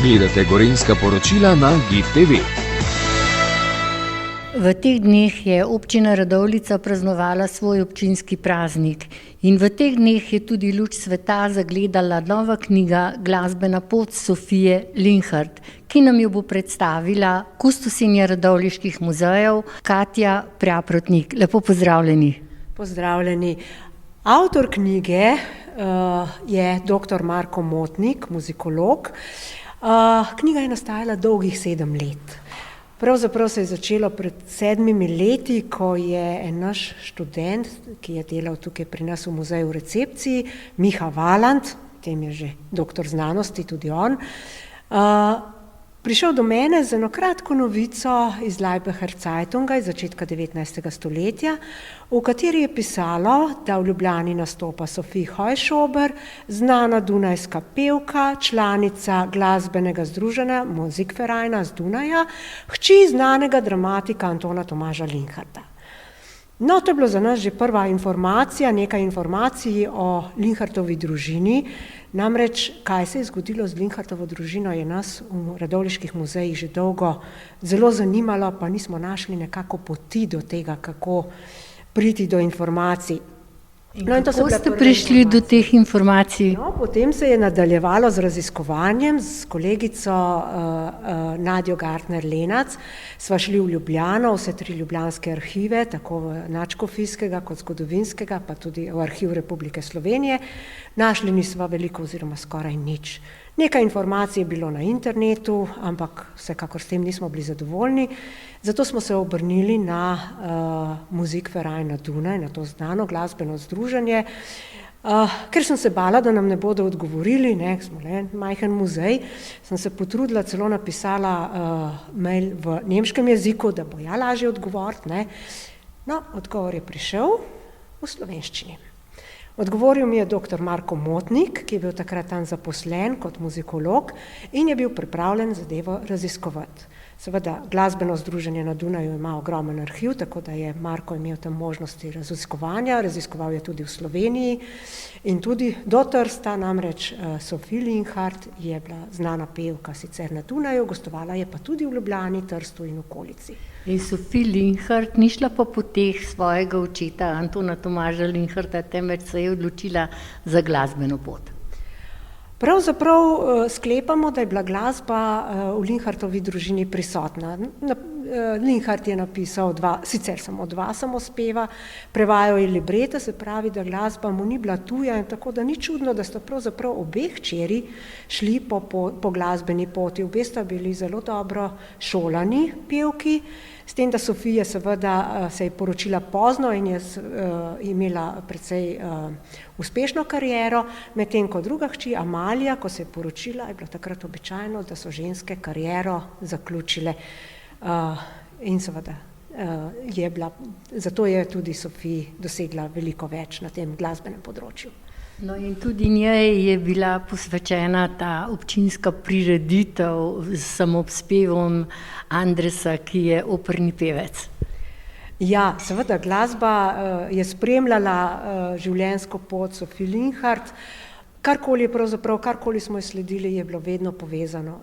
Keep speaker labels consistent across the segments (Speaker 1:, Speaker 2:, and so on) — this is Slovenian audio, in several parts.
Speaker 1: Gledate Gorenjska poročila na GIF TV.
Speaker 2: V teh dneh je občina Radovljica praznovala svoj občinski praznik in v teh dneh je tudi luč sveta zagledala nova knjiga Glasbena pot Sofije Linhart, ki nam jo bo predstavila kustosinja radovljiških muzejev Katja Praprotnik. Lepo pozdravljeni.
Speaker 3: Pozdravljeni. Avtor knjige je dr. Marko Motnik, muzikolog. Knjiga je nastajala dolgih 7 let. Pravzaprav se je začelo pred 7 leti, ko je en naš študent, ki je delal tukaj pri nas v muzeju v recepciji, Miha Valant, tem je že doktor znanosti, tudi on, prišel do mene z eno kratko novico iz Laibacher Zeitunga iz začetka 19. stoletja, v kateri je pisalo, da v Ljubljani nastopa Sophie Heuschober, znana dunajska pevka, članica glasbenega združenja Musikvereina z Dunaja, hči znanega dramatika Antona Tomaža Linharta. No, to je bilo za nas že prva informacija, nekaj informacij o Linhartovi družini. Namreč, kaj se je zgodilo z Linhartovo družino, je nas v radovljiških muzejih že dolgo zelo zanimalo, pa nismo našli nekako poti do tega, kako priti do informacij.
Speaker 2: Kako ste prišli do teh informacij?
Speaker 3: No, potem se je nadaljevalo z raziskovanjem s kolegico Nadjo Gartner-Lenac. Sva šli v Ljubljano, vse 3 ljubljanske arhive, tako v nadškofijskega kot zgodovinskega, pa tudi v Arhiv Republike Slovenije. Našli nisva veliko oziroma skoraj nič. Nekaj informacij je bilo na internetu, ampak vsekakor s tem nismo bili zadovoljni. Zato smo se obrnili na Musikverein na Dunaj, na to znano glasbeno združenje, ker sem se bala, da nam ne bodo odgovorili, smo le majhen muzej, sem se potrudila, celo napisala mail v nemškem jeziku, da bo ja lažje odgovoriti. No, odgovor je prišel v slovenščini. Odgovoril mi je dr. Marko Motnik, ki je bil takrat tam zaposlen kot muzikolog in je bil pripravljen zadevo raziskovati. Seveda, glasbeno združenje na Dunaju ima ogromen arhiv, tako da je Marko imel tam možnosti raziskovanja, raziskoval je tudi v Sloveniji in tudi do Trsta, namreč Sophie Linhart je bila znana pevka sicer na Dunaju, gostovala je pa tudi v Ljubljani, Trstu in okolici.
Speaker 2: In Sophie Linhart ni šla po poteh svojega očeta Antona Tomaža Linharta, temveč se je odločila za glasbeno pot.
Speaker 3: Pravzaprav sklepamo, da je bila glasba v Linhartovi družini prisotna. Linhart je napisal sicer samo 2 samospeva, prevajal je libreta, se pravi, da glasba mu ni bila tuja in tako da ni čudno, da sta pravzaprav obe hčeri šli po glasbeni poti. Obe sta bili zelo dobro šolani pevki, s tem, da Sofija seveda se je poročila pozno in je imela precej uspešno kariero, medtem ko druga hči Amalija, ko se je poročila, je bilo takrat običajno, da so ženske kariero zaključile in seveda zato je tudi Sophie dosegla veliko več na tem glasbenem področju.
Speaker 2: No in tudi njej je bila posvečena ta občinska prireditev s samospevom Andresa, ki je operni pevec.
Speaker 3: Ja, seveda, glasba je spremljala življenjsko pot Sophie Linhart. Karkoli smo jo sledili, je bilo vedno povezano,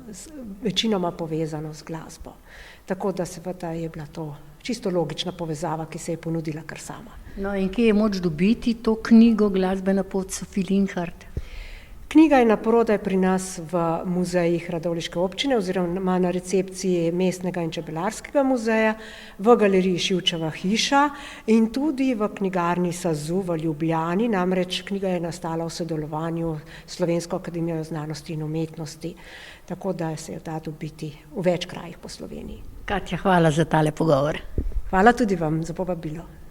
Speaker 3: večinoma povezano z glasbo. Tako da seveda je bila to čisto logična povezava, ki se je ponudila kar sama.
Speaker 2: No in kje je moč dobiti to knjigo Glasbena pot Sophie Linhart?
Speaker 3: Knjiga je naprodaj pri nas v muzejih Radovljiške občine oziroma na recepciji Mestnega in čebelarskega muzeja, v galeriji Šivčeva hiša in tudi v knjigarni Sazu v Ljubljani, namreč knjiga je nastala v sodelovanju s Slovensko akademijo znanosti in umetnosti, tako da se jo da dobiti v več krajih po Sloveniji.
Speaker 2: Katja, hvala za tale pogovor.
Speaker 3: Hvala tudi vam za povabilo.